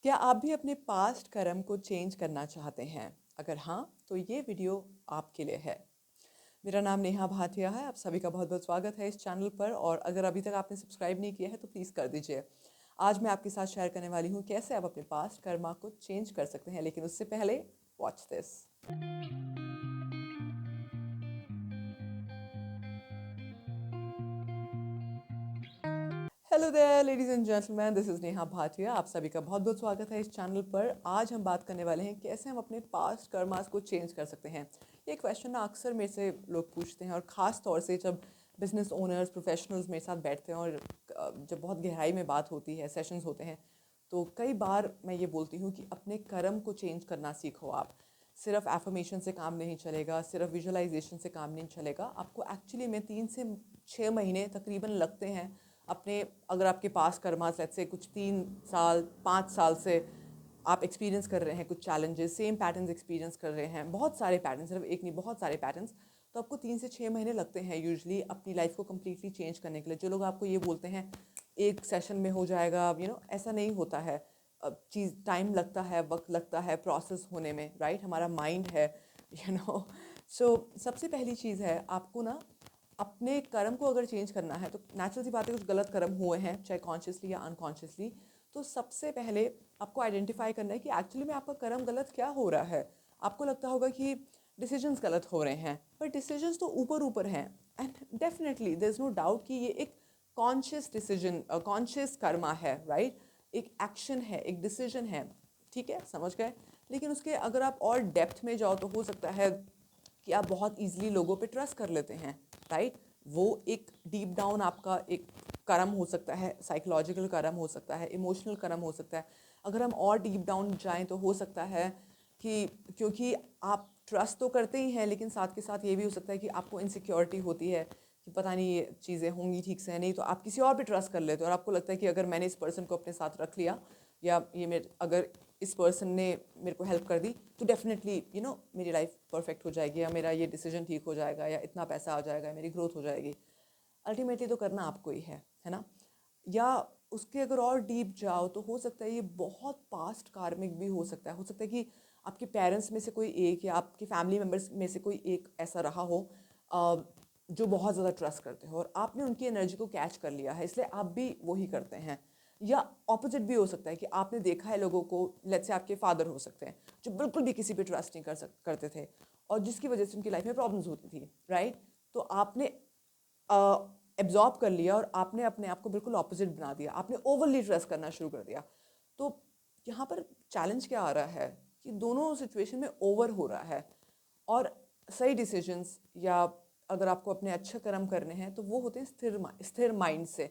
क्या आप भी अपने पास्ट कर्म को चेंज करना चाहते हैं? अगर हाँ, तो ये वीडियो आपके लिए है। मेरा नाम नेहा भाटिया है। आप सभी का बहुत-बहुत स्वागत है इस चैनल पर और अगर अभी तक आपने सब्सक्राइब नहीं किया है तो प्लीज़ कर दीजिए। आज मैं आपके साथ शेयर करने वाली हूँ कैसे आप अपने पास्ट कर्मा को चेंज कर सकते हैं। लेकिन उससे पहले watch this. Hello there ladies and gentleman, this is Neha Bhatia. आप सभी का बहुत बहुत स्वागत है इस चैनल पर। आज हम बात करने वाले हैं कैसे हम अपने पास्ट कर्मास को चेंज कर सकते हैं। ये क्वेश्चन ना अक्सर मेरे से लोग पूछते हैं और ख़ास तौर से जब बिजनेस ओनर्स प्रोफेशनल्स मेरे साथ बैठते हैं और जब बहुत गहराई में बात होती है, सेशंस होते हैं, तो कई बार मैं ये बोलती हूँ कि अपने कर्म को चेंज करना सीखो आप। सिर्फ एफर्मेशन से काम नहीं चलेगा, सिर्फ विजुअलाइजेशन से काम नहीं चलेगा। आपको एक्चुअली में 3 से 6 महीने तकरीबन लगते हैं अपने, अगर आपके पास कर्मास लेट्स से कुछ 3 साल 5 साल से आप एक्सपीरियंस कर रहे हैं कुछ चैलेंजेस, सेम पैटर्न्स एक्सपीरियंस कर रहे हैं, बहुत सारे पैटर्न्स, सिर्फ एक नहीं बहुत सारे पैटर्न्स, तो आपको 3 से 6 महीने लगते हैं यूजुअली अपनी लाइफ को कम्प्लीटली चेंज करने के लिए। जो लोग आपको ये बोलते हैं एक सेशन में हो जाएगा, ऐसा नहीं होता है। चीज़ टाइम लगता है, वक्त लगता है प्रोसेस होने में, राइट? हमारा माइंड है, यू नो सो सबसे पहली चीज़ है आपको ना अपने कर्म को अगर चेंज करना है तो नेचुरल सी बात है, कुछ गलत कर्म हुए हैं चाहे कॉन्शियसली या अनकॉन्शियसली। तो सबसे पहले आपको आइडेंटिफाई करना है कि एक्चुअली में आपका कर्म गलत क्या हो रहा है। आपको लगता होगा कि डिसीजंस गलत हो रहे हैं, पर डिसीजंस तो ऊपर ऊपर हैं। And definitely there is no doubt कि ये एक कॉन्शियस डिसीजन, कॉन्शियस कर्मा है, राइट? एक एक्शन है, एक डिसीजन है, ठीक है, समझ गए। लेकिन उसके अगर आप और डेप्थ में जाओ तो हो सकता है कि आप बहुत ईजिली लोगों पे ट्रस्ट कर लेते हैं, राइट? वो एक डीप डाउन आपका एक कर्म हो सकता है, साइकोलॉजिकल कर्म हो सकता है, इमोशनल कर्म हो सकता है। अगर हम और डीप डाउन जाएं तो हो सकता है कि क्योंकि आप ट्रस्ट तो करते ही हैं, लेकिन साथ के साथ ये भी हो सकता है कि आपको इनसिक्योरिटी होती है कि पता नहीं ये चीज़ें होंगी ठीक से, नहीं तो आप किसी और पे ट्रस्ट कर लेते हो और आपको लगता है कि अगर मैंने इस पर्सन को अपने साथ रख लिया या ये मेरे अगर इस पर्सन ने मेरे को हेल्प कर दी तो डेफिनेटली मेरी लाइफ परफेक्ट हो जाएगी या मेरा ये डिसीजन ठीक हो जाएगा या इतना पैसा आ जाएगा, मेरी ग्रोथ हो जाएगी। अल्टीमेटली तो करना आपको ही है ना? या उसके अगर और डीप जाओ तो हो सकता है ये बहुत पास्ट कार्मिक भी हो सकता है कि आपके पेरेंट्स में से कोई एक या आपके फैमिली मेम्बर्स में से कोई एक ऐसा रहा हो अ, जो बहुत ज़्यादा ट्रस्ट करते हो और आपने उनकी एनर्जी को कैच कर लिया है, इसलिए आप भी वही करते हैं। या ऑपोजिट भी हो सकता है कि आपने देखा है लोगों को, लेट्स से आपके फादर हो सकते हैं जो बिल्कुल भी किसी पे ट्रस्ट नहीं करते थे और जिसकी वजह से उनकी लाइफ में प्रॉब्लम्स होती थी, राइट? तो आपने एब्जॉर्ब कर लिया और आपने अपने आप को बिल्कुल ऑपोजिट बना दिया, आपने ओवरली ट्रस्ट करना शुरू कर दिया। तो यहाँ पर चैलेंज क्या आ रहा है कि दोनों सिचुएशन में ओवर हो रहा है और सही डिसीजंस या अगर आपको अपने अच्छे कर्म करने हैं तो वो होते हैं स्थिर माइंड से,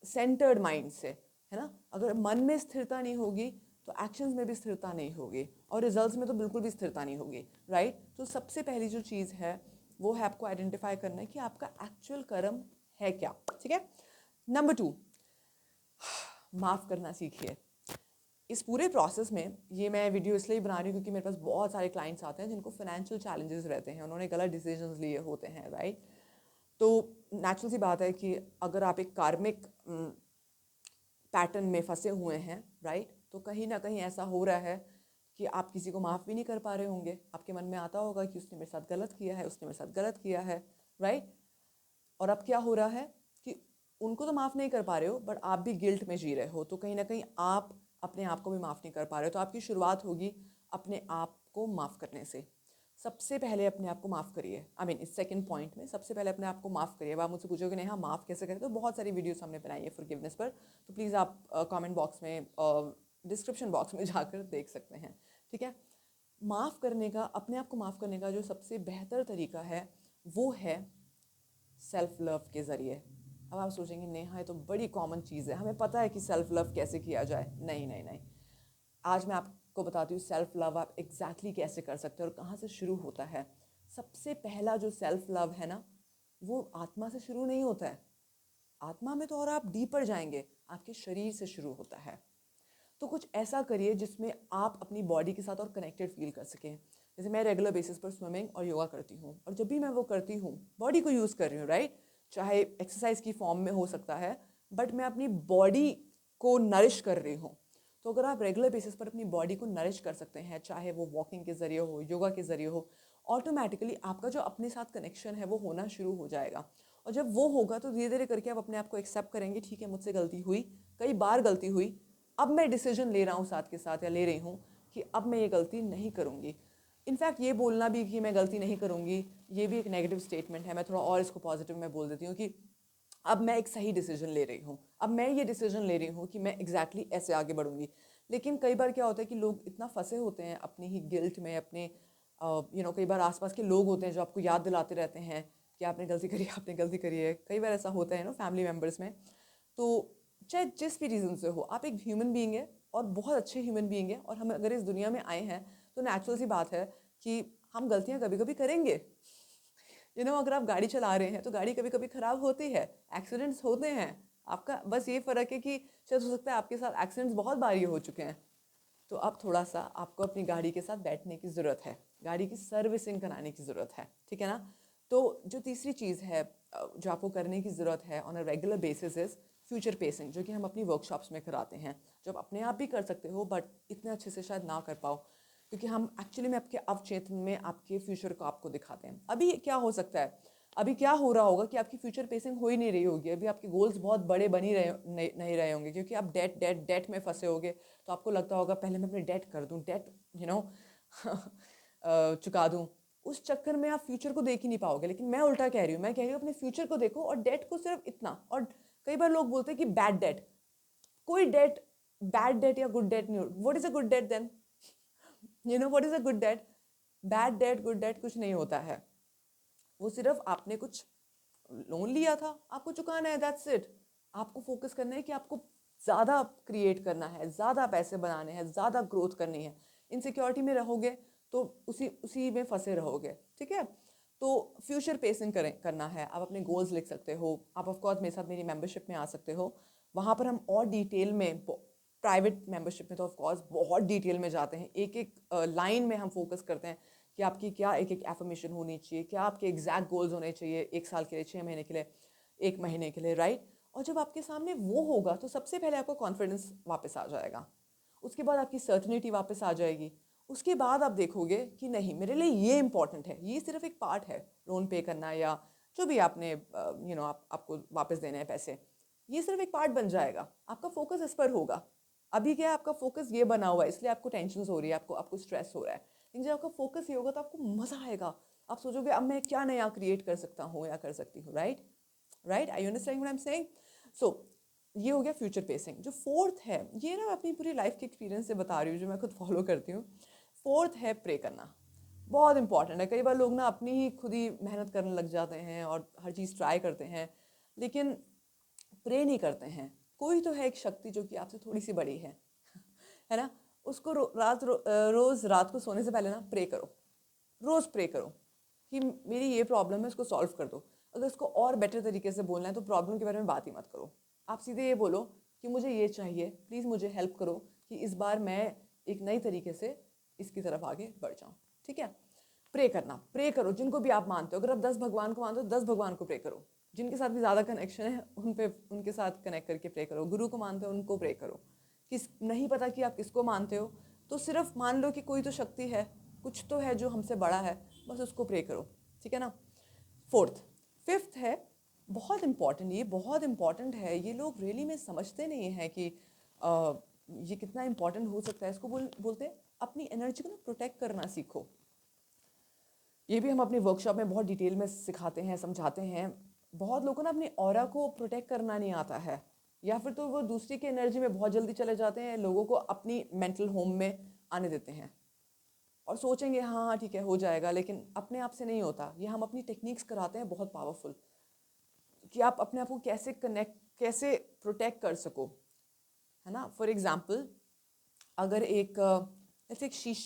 सेंटर्ड माइंड से, है ना? अगर मन में स्थिरता नहीं होगी तो एक्शंस में भी स्थिरता नहीं होगी और रिजल्ट्स में तो बिल्कुल भी स्थिरता नहीं होगी, राइट? तो सबसे पहली जो चीज़ है वो है आपको आइडेंटिफाई करना है कि आपका एक्चुअल कर्म है क्या, ठीक है? नंबर 2, माफ़ करना सीखिए। इस पूरे प्रोसेस में ये मैं वीडियो इसलिए बना रही हूँ क्योंकि मेरे पास बहुत सारे क्लाइंट्स आते हैं जिनको फाइनेंशियल चैलेंजेस रहते हैं, उन्होंने गलत डिसीजंस लिए होते हैं, राइट? तो नेचुरल सी बात है कि अगर आप एक कार्मिक पैटर्न में फंसे हुए हैं, राइट, तो कहीं ना कहीं ऐसा हो रहा है कि आप किसी को माफ़ भी नहीं कर पा रहे होंगे। आपके मन में आता होगा कि उसने मेरे साथ गलत किया है, उसने मेरे साथ गलत किया है, राइट? और अब क्या हो रहा है कि उनको तो माफ़ नहीं कर पा रहे हो बट आप भी गिल्ट में जी रहे हो, तो कहीं ना कहीं आप अपने आप को भी माफ़ नहीं कर पा रहे हो। तो आपकी शुरुआत होगी अपने आप को माफ़ करने से। सबसे पहले अपने आप को माफ़ करिए। इस सेकंड पॉइंट में सबसे पहले अपने आप को माफ़ करिए। अब आप मुझसे पूछोगे नहीं, हाँ माफ़ कैसे करें, तो बहुत सारी वीडियोस हमने बनाई है फॉरगिवनेस पर, तो प्लीज़ आप कमेंट बॉक्स में, डिस्क्रिप्शन बॉक्स में जाकर देख सकते हैं, ठीक है? माफ़ करने का, अपने आप को माफ़ करने का जो सबसे बेहतर तरीका है वो है सेल्फ लव के ज़रिए। अब आप सोचेंगे नेहा ये तो बड़ी कॉमन चीज़ है, हमें पता है कि सेल्फ लव कैसे किया जाए। नहीं नहीं नहीं, आज मैं आपको बताती हूँ सेल्फ लव आप एग्जैक्टली कैसे कर सकते हो और कहाँ से शुरू होता है। सबसे पहला जो सेल्फ लव है ना, वो आत्मा से शुरू नहीं होता है। आत्मा में तो और आप डीपर जाएंगे, आपके शरीर से शुरू होता है। तो कुछ ऐसा करिए जिसमें आप अपनी बॉडी के साथ और कनेक्टेड फील कर सकें। जैसे मैं रेगुलर बेसिस पर स्विमिंग और योगा करती हूँ और जब भी मैं वो करती हूँ बॉडी को यूज़ कर रही हूँ, राइट? चाहे एक्सरसाइज की फॉर्म में हो सकता है बट मैं अपनी बॉडी को नरिश कर रही हूँ। तो अगर आप रेगुलर बेसिस पर अपनी बॉडी को नरिश कर सकते हैं, चाहे वो वॉकिंग के ज़रिए हो, योगा के ज़रिए हो, ऑटोमेटिकली आपका जो अपने साथ कनेक्शन है वो होना शुरू हो जाएगा। और जब वो होगा तो धीरे धीरे करके आप अपने आप को एक्सेप्ट करेंगे, ठीक है मुझसे गलती हुई, कई बार गलती हुई, अब मैं डिसीजन ले रहा हूँ साथ के साथ, या ले रही हूँ कि अब मैं ये गलती नहीं करूँगी। इनफैक्ट ये बोलना भी कि मैं गलती नहीं करूँगी, ये भी एक नेगेटिव स्टेटमेंट है। मैं थोड़ा और इसको पॉजिटिव में बोल देती हूँ कि अब मैं एक सही डिसीजन ले रही हूँ, अब मैं ये डिसीजन ले रही हूँ कि मैं एग्जैक्टली ऐसे आगे बढ़ूँगी। लेकिन कई बार क्या होता है कि लोग इतना फंसे होते हैं अपनी ही गिल्ट में, अपने कई बार आसपास के लोग होते हैं जो आपको याद दिलाते रहते हैं कि आपने गलती करी, आपने गलती करी है। कई बार ऐसा होता है फैमिली मेम्बर्स में। तो चाहे जिस भी रीज़न से हो, आप एक ह्यूमन बीइंग है और बहुत अच्छे ह्यूमन बीइंग है, और हम अगर इस दुनिया में आए हैं तो नेचुरल सी बात है कि हम गलतियाँ कभी कभी करेंगे। अगर आप गाड़ी चला रहे हैं तो गाड़ी कभी कभी ख़राब होती है, एक्सीडेंट्स होते हैं। आपका बस ये फ़र्क है कि शायद हो सकता है आपके साथ एक्सीडेंट्स बहुत बारी हो चुके हैं, तो अब थोड़ा सा आपको अपनी गाड़ी के साथ बैठने की ज़रूरत है, गाड़ी की सर्विसिंग कराने की ज़रूरत है, ठीक है ना। तो जो तीसरी चीज़ है जो आपको करने की ज़रूरत है on a regular basis is future pacing, जो कि हम अपनी वर्कशॉप्स में कराते हैं, जो आप अपने आप भी कर सकते हो बट इतने अच्छे से शायद ना कर पाओ, क्योंकि हम एक्चुअली में आपके अवचेतन में आपके फ्यूचर को आपको दिखाते हैं। अभी क्या हो सकता है, अभी क्या हो रहा होगा कि आपकी फ्यूचर पेसिंग हो ही नहीं रही होगी, अभी आपके गोल्स बहुत बड़े बन ही नहीं रहे होंगे, क्योंकि आप डेट में फंसे होगे। तो आपको लगता होगा पहले मैं अपने डेट कर दूं, डेट चुका दूं। उस चक्कर में आप फ्यूचर को देख ही नहीं पाओगे। लेकिन मैं उल्टा कह रही हूँ, मैं कह रही हूँ अपने फ्यूचर को देखो और डेट को सिर्फ इतना। और कई बार लोग बोलते हैं कि बैड डेट, कोई डेट बैड डेट या गुड डेट नहीं हो। What is a good date then? What is a good date? Bad date good date कुछ नहीं होता है। वो सिर्फ आपने कुछ लोन लिया था, आपको चुकाना है, दैट्स इट। आपको फोकस करना है कि आपको ज़्यादा क्रिएट करना है, ज़्यादा पैसे बनाने हैं, ज़्यादा ग्रोथ करनी है। इनसिक्योरिटी में रहोगे तो उसी उसी में फंसे रहोगे, ठीक है। तो फ्यूचर पेसिंग करना है। आप अपने गोल्स लिख सकते हो। आप ऑफकोर्स मेरे साथ मेरी मेंबरशिप में आ सकते हो। वहाँ पर हम और डिटेल में, प्राइवेट मेंबरशिप में तो ऑफकोर्स बहुत डिटेल में जाते हैं, एक एक लाइन में हम फोकस करते हैं कि आपकी क्या एक एक एफर्मेशन होनी चाहिए, क्या आपके एग्जैक्ट गोल्स होने चाहिए, 1 साल के लिए, 6 महीने के लिए, 1 महीने के लिए, राइट। और जब आपके सामने वो होगा तो सबसे पहले आपको कॉन्फिडेंस वापस आ जाएगा, उसके बाद आपकी सर्टनिटी वापस आ जाएगी। उसके बाद आप देखोगे कि नहीं, मेरे लिए ये इंपॉर्टेंट है, ये सिर्फ एक पार्ट है, लोन पे करना या जो भी आपने आपको वापस देने हैं पैसे, ये सिर्फ एक पार्ट बन जाएगा। आपका फोकस इस पर होगा। अभी क्या है, आपका फोकस ये बना हुआ है, इसलिए आपको टेंशन हो रही है, आपको आपको स्ट्रेस हो रहा है। लेकिन जब आपका फोकस ये होगा तो आपको मज़ा आएगा। आप सोचोगे अब मैं क्या नया क्रिएट कर सकता हूँ या कर सकती हूँ, right. Right, I understand what I am saying. So ये हो गया फ्यूचर पेसिंग। जो फोर्थ है, ये ना मैं अपनी पूरी लाइफ के एक्सपीरियंस से बता रही हूँ, जो मैं खुद फॉलो करती हूँ। फोर्थ है प्रे करना। बहुत इंपॉर्टेंट है। कई बार लोग ना अपनी ही खुद ही मेहनत करने लग जाते हैं और हर चीज़ ट्राई करते हैं, लेकिन प्रे नहीं करते हैं। कोई तो है एक शक्ति जो कि आपसे थोड़ी सी बड़ी है ना। उसको रोज़ रात को सोने से पहले ना प्रे करो, रोज़ प्रे करो कि मेरी ये प्रॉब्लम है, इसको सॉल्व कर दो। अगर इसको और बेटर तरीके से बोलना है तो प्रॉब्लम के बारे में बात ही मत करो। आप सीधे ये बोलो कि मुझे ये चाहिए, प्लीज़ मुझे हेल्प करो कि इस बार मैं एक नई तरीके से इसकी तरफ आगे बढ़ जाऊँ, ठीक है। प्रे करना, प्रे करो जिनको भी आप मानते हो। अगर आप 10 भगवान को मानते हो, 10 भगवान को प्रे करो। जिनके साथ भी ज़्यादा कनेक्शन है उनके साथ कनेक्ट करके प्रे करो। गुरु को मानते हो, उनको प्रे करो। किस नहीं पता कि आप किसको मानते हो, तो सिर्फ मान लो कि कोई तो शक्ति है, कुछ तो है जो हमसे बड़ा है, बस उसको प्रे करो, ठीक है ना। फोर्थ। फिफ्थ है बहुत इंपॉर्टेंट, ये बहुत इंपॉर्टेंट है, ये लोग रियली में समझते नहीं हैं कि ये कितना इंपॉर्टेंट हो सकता है। इसको बोलते हैं अपनी एनर्जी को ना प्रोटेक्ट करना सीखो। ये भी हम अपनी वर्कशॉप में बहुत डिटेल में सिखाते हैं, समझाते हैं। बहुत लोगों को ना अपनी ऑरा को प्रोटेक्ट करना नहीं आता है, या फिर तो वो दूसरी की एनर्जी में बहुत जल्दी चले जाते हैं, लोगों को अपनी मेंटल होम में आने देते हैं और सोचेंगे हाँ हाँ ठीक है हो जाएगा, लेकिन अपने आप से नहीं होता। ये हम अपनी टेक्निक्स कराते हैं बहुत पावरफुल, कि आप अपने आप को कैसे कनेक्ट, कैसे प्रोटेक्ट कर सको, है ना। फॉर एग्जाम्पल, अगर एक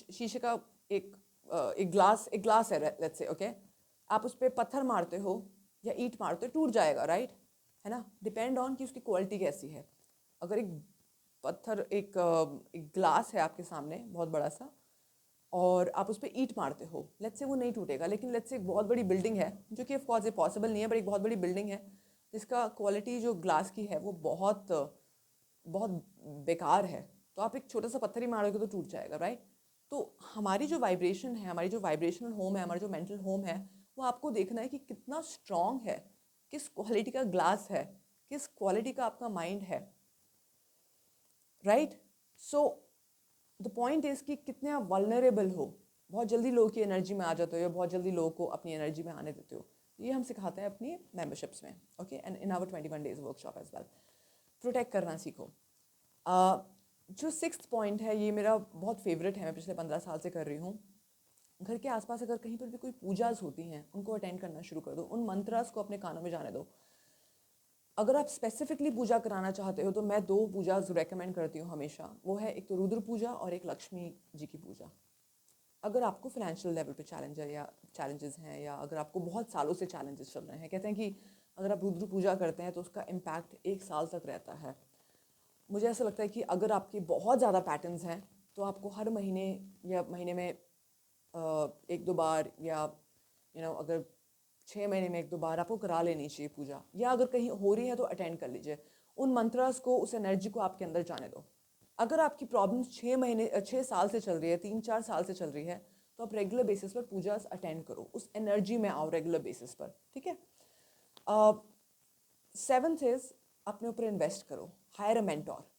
शीशे का एक एक ग्लास है, लेट्स से, ओके। आप उस पर पत्थर मारते हो या ईंट मारते हो, टूट जाएगा, राइट, है ना। डिपेंड ऑन कि उसकी क्वालिटी कैसी है। अगर एक पत्थर एक ग्लास है आपके सामने बहुत बड़ा सा, और आप उस पर ईंट मारते हो, लेट्स से वो नहीं टूटेगा। लेकिन लेट्स से एक बहुत बड़ी बिल्डिंग है, जो कि ऑफ कोर्स ये पॉसिबल नहीं है, पर एक बहुत बड़ी बिल्डिंग है जिसका क्वालिटी जो ग्लास की है वो बहुत बहुत बेकार है, तो आप एक छोटा सा पत्थर ही मारोगे तो टूट जाएगा, राइट? तो हमारी जो वाइब्रेशन है, हमारी जो वाइब्रेशनल होम है, हमारा जो मेंटल होम है, वो आपको देखना है कि कितना स्ट्रॉन्ग है, किस क्वालिटी का ग्लास है, किस क्वालिटी का आपका माइंड है, right? So the point is कि कितने आप वल्नरेबल हो। बहुत जल्दी लोगों की एनर्जी में आ जाते हो या बहुत जल्दी लोगों को अपनी एनर्जी में आने देते हो। ये हम सिखाते हैं अपनी मेंबरशिप्स में, okay, and in our 21 days workshop as well. Protect करना सीखो। जो 6th पॉइंट है, ये मेरा बहुत फेवरेट है, मैं पिछले 15 साल से कर रही हूँ। घर के आसपास अगर कहीं पर भी कोई पूजाज होती हैं, उनको अटेंड करना शुरू कर दो, उन मंत्रास को अपने कानों में जाने दो। अगर आप स्पेसिफिकली पूजा कराना चाहते हो तो मैं 2 पूजा रेकमेंड करती हूँ हमेशा। वो है एक तो रुद्र पूजा और एक लक्ष्मी जी की पूजा। अगर आपको फाइनेंशियल लेवल पे चैलेंजेस हैं या अगर आपको बहुत सालों से चैलेंजेस चल रहे हैं, कहते हैं कि अगर आप रुद्र पूजा करते हैं तो उसका इम्पैक्ट 1 साल तक रहता है। मुझे ऐसा लगता है कि अगर आपके बहुत ज़्यादा पैटर्न्स हैं तो आपको हर महीने या महीने में 1-2 बार या अगर 6 महीने में 1-2 बार आपको करा लेनी चाहिए पूजा, या अगर कहीं हो रही है तो अटेंड कर लीजिए। उन मंत्रास को, उस एनर्जी को आपके अंदर जाने दो। अगर आपकी प्रॉब्लम 6 साल से चल रही है, 3-4 साल से चल रही है, तो आप रेगुलर बेसिस पर पूजा अटेंड करो, उस एनर्जी में आओ रेगुलर बेसिस पर, ठीक है? 7th इज अपने ऊपर इन्वेस्ट करो, हायर अ मेंटोर।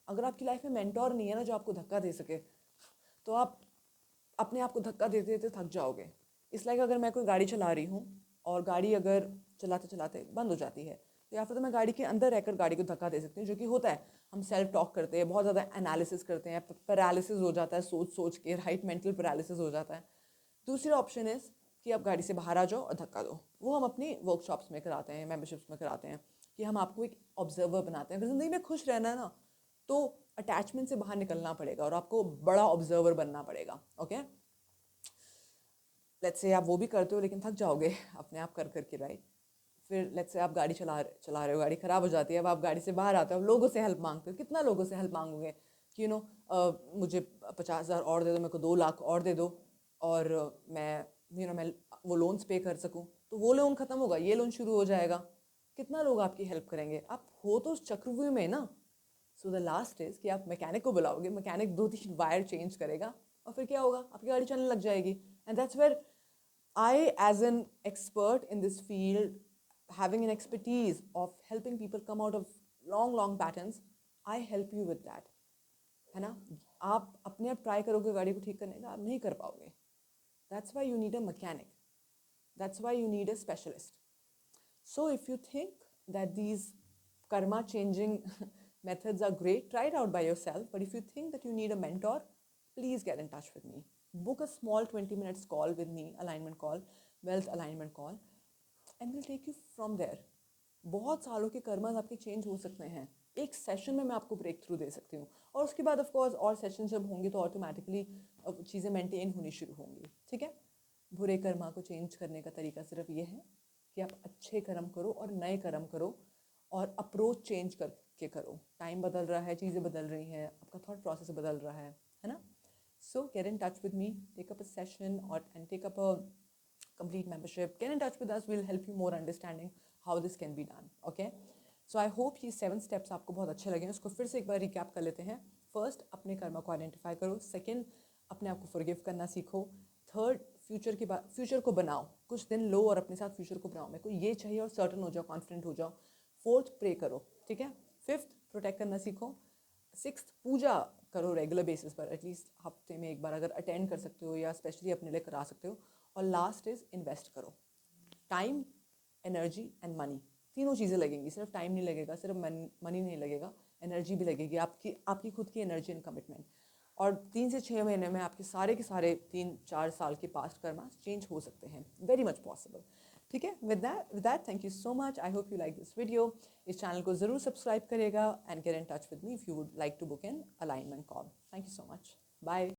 अगर आपकी लाइफ में मेंटोर नहीं है ना जो आपको धक्का दे सके, तो आप अपने आप को धक्का देते देते थक जाओगे। इस लाइक अगर मैं कोई गाड़ी चला रही हूँ और गाड़ी अगर चलाते चलाते बंद हो जाती है, तो या फिर तो मैं गाड़ी के अंदर रहकर गाड़ी को धक्का दे सकती हूँ, जो कि होता है। हम सेल्फ टॉक करते हैं, बहुत ज़्यादा एनालिसिस करते हैं, पैरालिसिस हो जाता है सोच सोच के, राइट? मेंटल पैरालिसिस हो जाता है। दूसरा ऑप्शन इज़ कि आप गाड़ी से बाहर आ जाओ और धक्का दो। वो हम अपनी वर्कशॉप्स में कराते हैं, मेंबरशिप्स में कराते हैं, कि हम आपको एक ऑब्जर्वर बनाते हैं। अगर ज़िंदगी में खुश रहना है ना, तो अटैचमेंट से बाहर निकलना पड़ेगा और आपको बड़ा ऑब्जर्वर बनना पड़ेगा, ओके? लेट्स से आप वो भी करते हो लेकिन थक जाओगे अपने आप कर करके, राइट? फिर लेट्स से आप गाड़ी चला रहे हो, गाड़ी ख़राब हो जाती है, अब आप गाड़ी से बाहर आते हो, अब लोगों से हेल्प मांगते हो। कितना लोगों से हेल्प मांगोगे कि मुझे 50,000 और दे दो, मेरे को 2 लाख और दे दो, और मैं वो लोन्स पे कर सकूं। तो वो लोन ख़त्म होगा, ये लोन शुरू हो जाएगा। कितना लोग आपकी हेल्प करेंगे? आप हो तो उस चक्रव्यूह में ना। सो द लास्ट इज़ कि आप मैकेनिक को बुलाओगे, मैकेनिक 2-3 वायर चेंज करेगा, और फिर क्या होगा? आपकी गाड़ी चलने लग जाएगी। And that's where I, as an expert in this field, having an expertise of helping people come out of long patterns, I help you with that, है ना? आप अपने आप ट्राई करोगे गाड़ी को ठीक करने का, आप नहीं कर पाओगे। That's why you need a mechanic. That's why you need a specialist. So if you think that these karma changing methods are great, try it out by yourself. But if you think that you need a mentor, please get in touch with me. Book a small 20 minutes call with me, alignment call, wealth alignment call, and we'll take you from there. बहुत सालों के karmas आपके change हो सकते हैं। एक session में मैं आपको ब्रेक थ्रू दे सकती हूँ, और उसके बाद ऑफ कोर्स और सेशन जब होंगे तो ऑटोमेटिकली चीज़ें मेंटेन होनी शुरू होंगी, ठीक है? बुरे कर्मा को चेंज करने का तरीका सिर्फ ये है कि आप अच्छे कर्म करो और नए कर्म करो, और अप्रोच चेंज करके करो। टाइम बदल रहा है, चीज़ें बदल रही हैं, आपका थॉट प्रोसेस बदल रहा है ना? So get in touch with me, take up a session और and take up a complete membership. Get in touch with us, we'll help you more understanding how this can be done, okay? So I hope ये 7 steps आपको बहुत अच्छे लगे। उसको फिर से एक बार रिकैप कर लेते हैं। फर्स्ट, अपने कर्मा को आइडेंटिफाई करो। सेकंड, अपने आप को फॉरगिव करना सीखो। थर्ड, फ्यूचर को बनाओ, कुछ दिन लो और अपने साथ फ्यूचर को बनाओ। मेरे को ये चाहिए और सर्टन हो जाओ, कॉन्फिडेंट हो जाओ। फोर्थ, प्रे करो, ठीक है? फिफ्थ, प्रोटेक्ट करना सीखो। 6th, पूजा करो रेगुलर बेसिस पर, एटलीस्ट हफ्ते में 1 बार अगर अटेंड कर सकते हो या स्पेशली अपने लिए करा सकते हो। और लास्ट इज़ इन्वेस्ट करो। टाइम, एनर्जी एंड मनी, तीनों चीज़ें लगेंगी। सिर्फ टाइम नहीं लगेगा, सिर्फ मनी नहीं लगेगा, एनर्जी भी लगेगी, आपकी खुद की एनर्जी एंड कमिटमेंट। और 3 से 6 महीने में आपके सारे के सारे 3-4 साल के पास्ट कर्मा चेंज हो सकते हैं। वेरी मच पॉसिबल, ठीक है? With that thank you so much. I hope you like this video. इस चैनल को ज़रूर सब्सक्राइब करिएगा and get in touch with me if you would like to book in alignment call. Thank you so much. Bye.